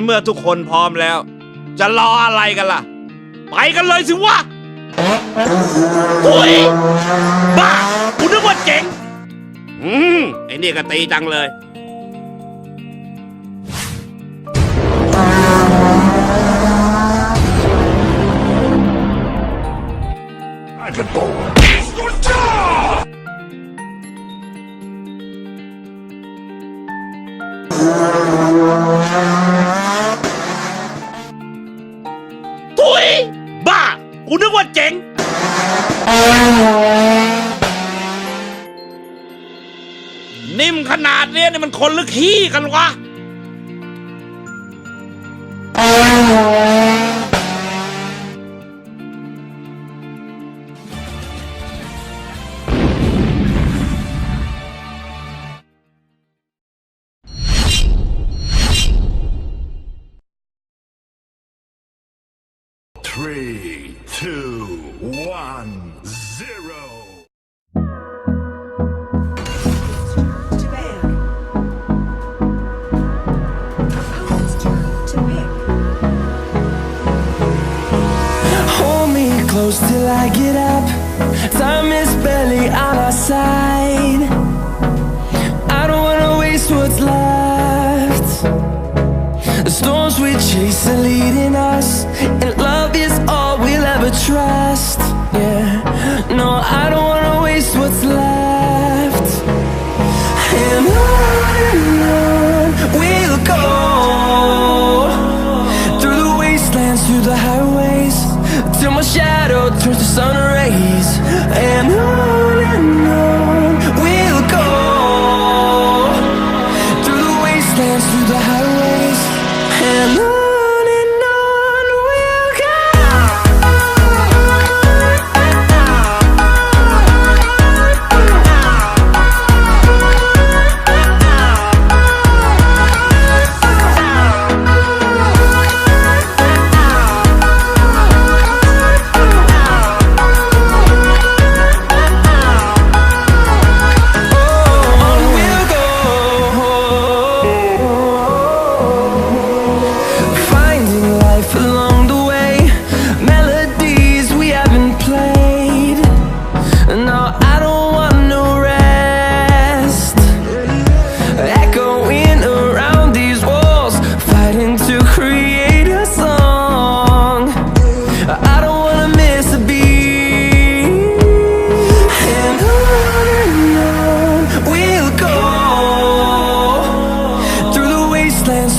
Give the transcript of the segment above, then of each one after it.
เมื่อทุกคนพร้อมแล้วจะรออะไรกันล่ะไปกันเลยสิวะโอ้ยบ้ากูนึกว่าเจ๋งไอ้นี่ก็ตีจังเลยทุยบ้ากูนึกว่าเจ๋งนิ่มขนาดนี้นี่มันคนหรือขี้กันวะThree, two, one, zero. Hold me close till I get up. Time is barely on our side. I don't wanna waste what's left. The storms we chase are leading us, and love is all we'll ever trust. Yeah, no, I don't wanna waste what's left. And on we'll go, through the wastelands, through the highways, till my shadow turns to sun rays. And on we'll go, through the wastelands, through the highways. And on we'll go.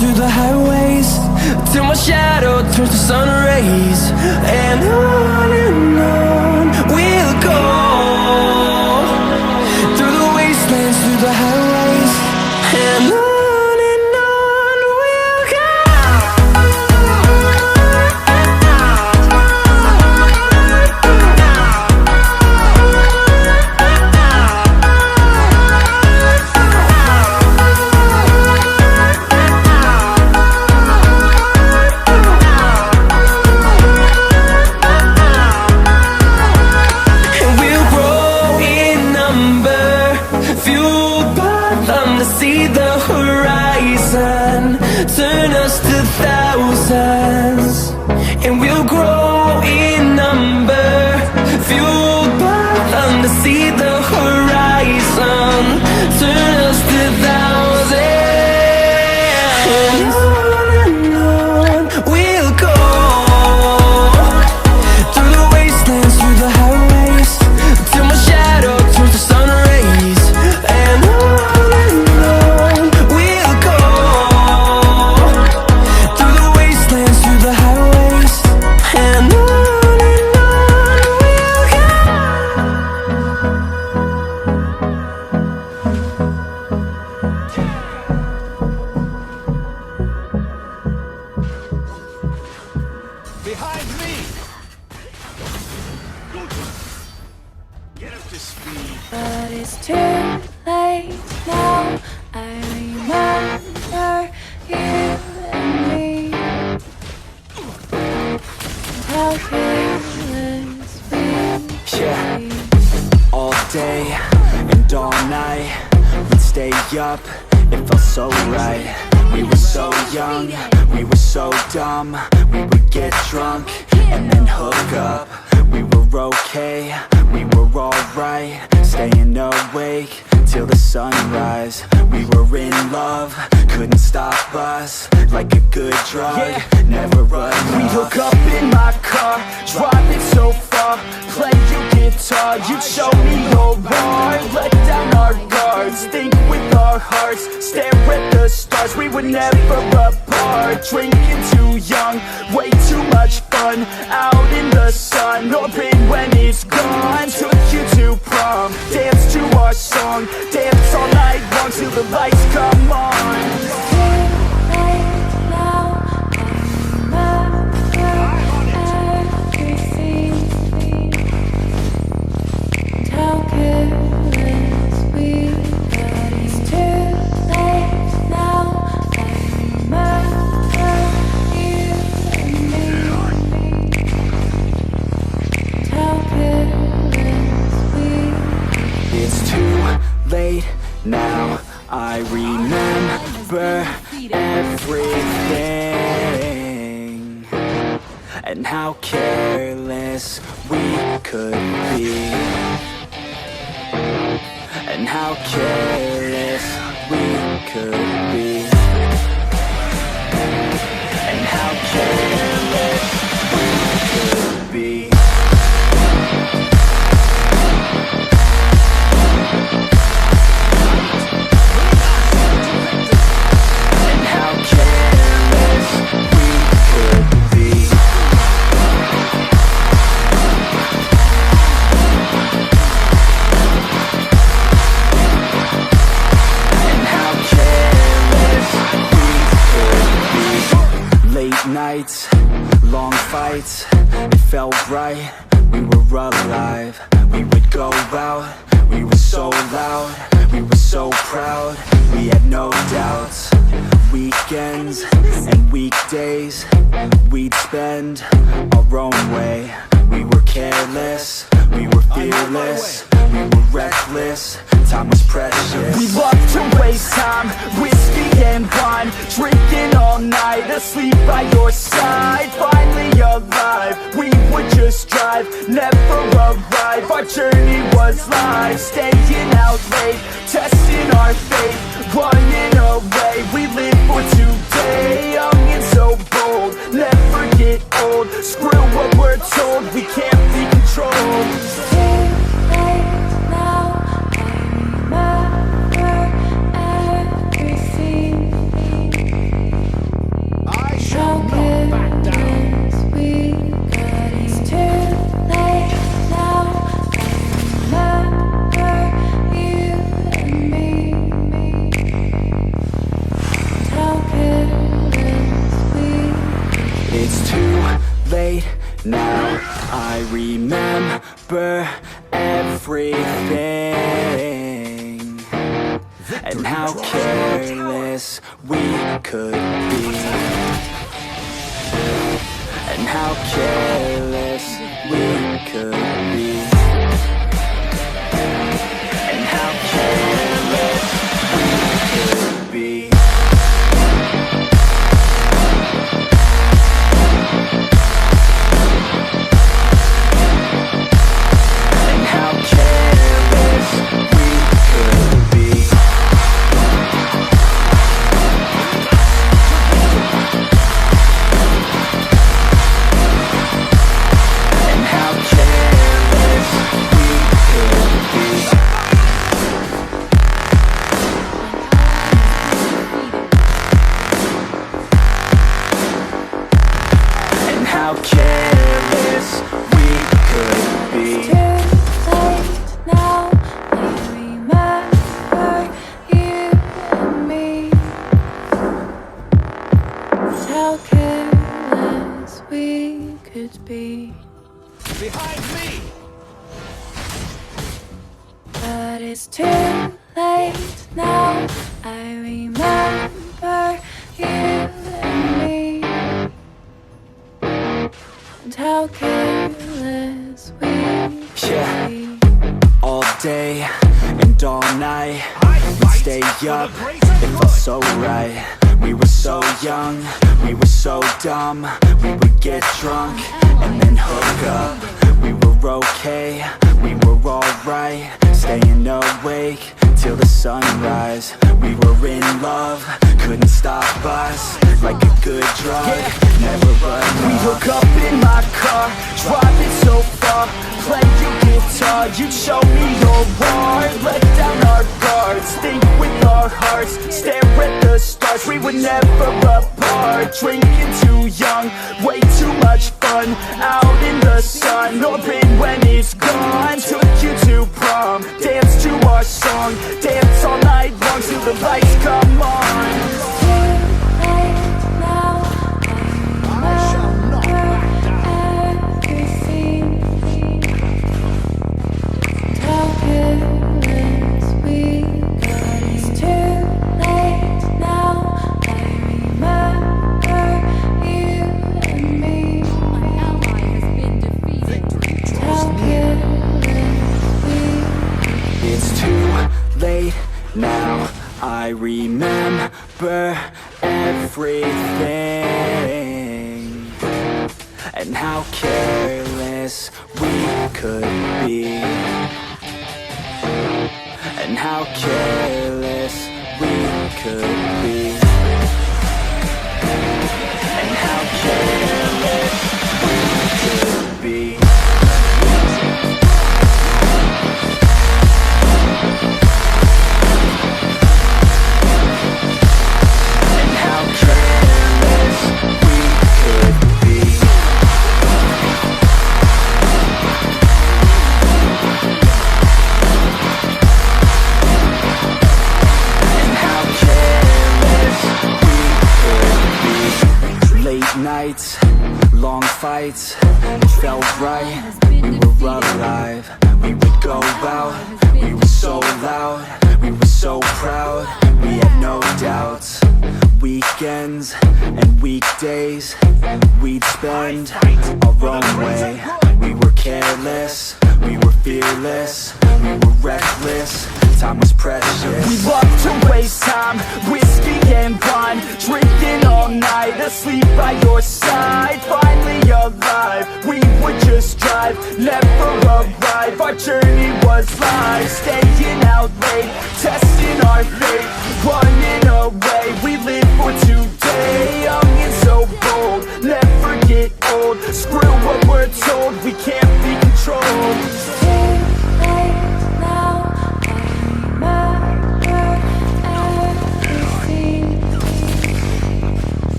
Through the highways, till my shadow turns to sun rays. And on we'll go, through the wastelands, through the highways. And on we'll go. See the horizon turn us to thousands, and we'll grow in number, fueled by them to see the horizon turn us to thousands. And on we'll go, through the wastelands, through the highways, till my shadow turns to sun rays. And behind me get up to speed but it's too late now. I remember you and me, how fearless we yeah, all day and all night we'd stay up, it felt so right. We were so young, we were so dumb. We would get drunk and then hook up. We were okay, we were alright. Staying awake till the sunrise. We were in love, couldn't stop us. Like a good drug, never enough. We'd hook up in my car, driving so far. Play your guitar, you'd show me your art. Let down our guards, think with our hearts. Stare at the stars, we were never apart. Drinking too young, way too much fun. Out in the sun, open when it's gone. Took you to prom, dance to our song. Dance all night long till the lights come on. It's too late now. I remember everything and how careless we could be, and how careless we could be, and how careless we could be. Nights, long fights, it felt right, we were alive. We would go out, we were so loud, we were so proud, we had no doubts. Weekends and weekdays, we'd spend our own way. We were careless, we were fearless, we were reckless, time was precious. We loved to waste time, whiskey and wine, drinking all night, asleep by your side. Finally alive, we would just drive, never arrive. Our journey was live, staying out late, testing our fate, running away. We live for today, young and so bold, never get old. Screw what we're told, we can't be controlled. Now I remember everything and how careless we could be, and how careless we could be, and how careless we could be. Behind me! But it's too late now. I remember you and me, and how careless we could be. All day and all night, we'd stay up, it felt so right. We were so young, we were so dumb. We would get drunk and then hook up. We were okay, we were alright. Staying awake till the sunrise. We were in love, couldn't stop us. Like a good drug, never run. We hook up in my car, driving so far. Play your guitar, you'd show me your heart. Let down our guards, think with our hearts. Stare at the stars, we were never apart. Drinking too young, way too much fun. Out in the sun, orbit when it's gone. Took you to prom, dance to our song. Dance all night long till the lights come on. Now I remember everything and how careless we could be, and how careless we could be, and how careless we could be. Nights, long fights, it felt right, we were alive. We would go out, we were so loud, we were so proud, we had no doubts. Weekends and weekdays, we'd spend our own way. We were careless, we were fearless, we were reckless. Time was precious. We loved to waste time, whiskey and wine, drinking all night, asleep by your side. Finally alive, we would just drive, never arrive. Our journey was live, staying out late, testing our fate, running away. We live for today, young and so bold, never get old. Screw what we're told, we can't be controlled.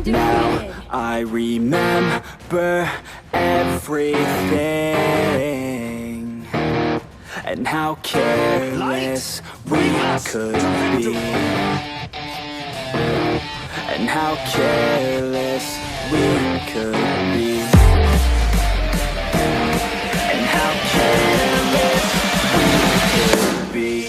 Now I remember everything and how careless we could be, and how careless we could be, and how careless we could be.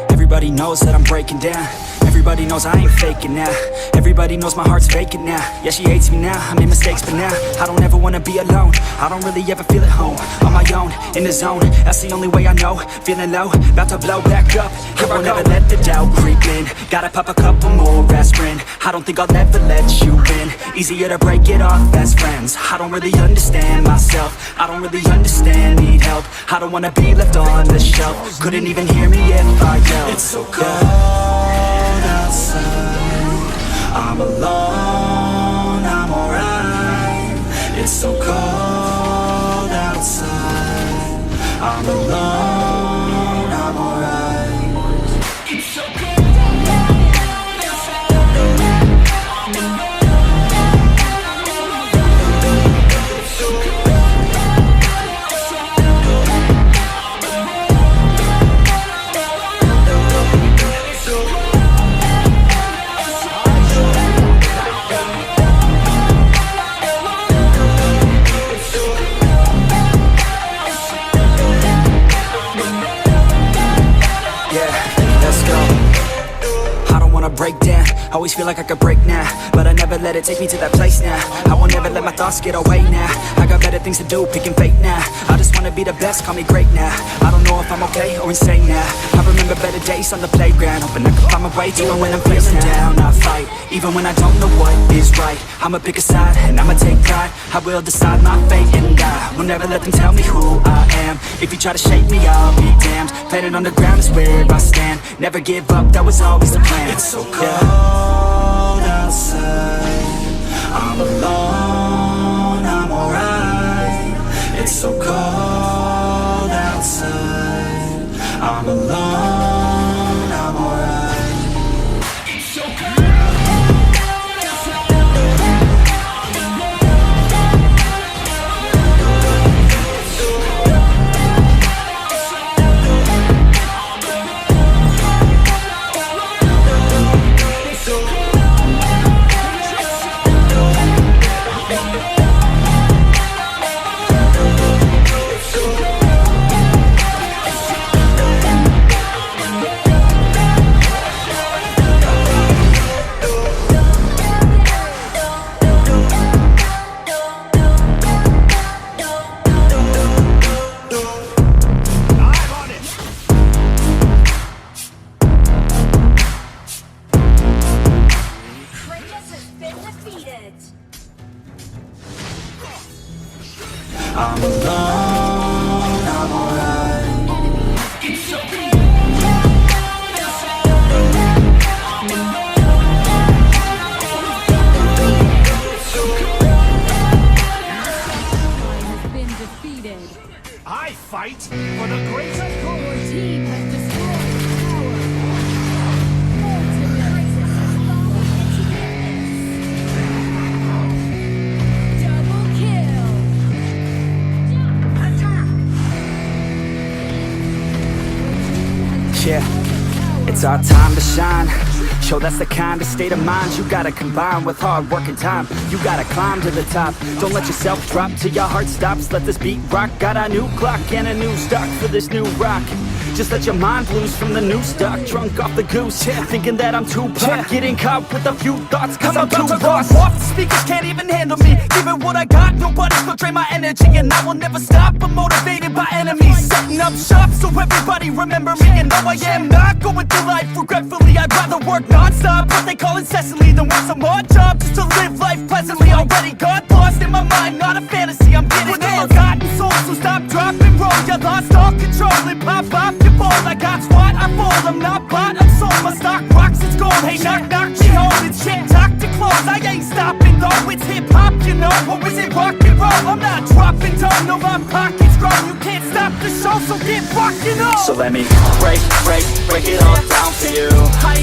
Everybody knows that I'm breaking down. Everybody knows I ain't faking now. Everybody knows my heart's vacant now. Yeah, she hates me now, I made mistakes, but now I don't ever wanna be alone. I don't really ever feel at home. On my own, in the zone, that's the only way I know. Feeling low, about to blow back up. Here I never let the doubt creep in. Gotta pop a couple more aspirin. I don't think I'll ever let you in. Easier to break it off best friends. I don't really understand myself. I don't really understand, need help. I don't wanna be left on the shelf. Couldn't even hear me if I yelled. It's so cold outside. I'm alone, I'm alright. It's so cold outside. I'm alone, I'm alright. It's so cold. Break down, always feel like I could break now, but I never let it take me to that place now. I won't ever let my thoughts get away now. I got better things to do, picking fate now. I just wanna be the best, call me great now. I don't know if I'm okay or insane now. I remember better days on the playground, hoping I can find my way to it when I'm feeling down. I fight, even when I don't know what is right. I'ma pick a side, and I'ma take pride. I will decide my fate and die. Will never let them tell me who I am. If you try to shake me, I'll be damned. Planet on the ground is where I stand. Never give up, that was always the plan. It's so cold outside. I'm alone, I'm alright. It's so cold outside. I'm alone, I'm alright. It's so cold. I'm alone, I'm alright. It's so cold. Has been defeated. I fight for the greater good. Your team has destroyed Double kill. Yeah, it's our time to shine. Show that's the kind of state of mind you gotta combine with hard work and time. You gotta climb to the top. Don't let yourself drop till your heart stops. Let this beat rock. Got a new clock and a new stock for this new rock. Just let your mind loose from the new stock. Drunk off the goose, thinking that I'm too pop. Getting caught with a few thoughts cause I'm too lost. Off the speakers can't even handle me. Giving what I got, nobody's gonna drain my energy. And I will never stop, I'm motivated by enemies. Setting up shop so everybody remember me. And though I am not going through life regretfully, I'd rather work non-stop, what they call incessantly, than work some odd job just to live life pleasantly. Already got lost in my mind, not a fantasy, I'm getting ill-gotten souls, so stop, drop, and roll. You lost all control and pop off your ball. I got squat, I fall, I'm not bought, I'm sold. My stock rocks, it's gold. Hey, knock, knock, she home. It's shit, talk to close. I ain't stopping though, it's hip-hop, you know. Or is it rock and roll? I'm not dropping down, no, my pocket's grown. You can't stop the show, so get rockin' on. So let me break it all down for you. I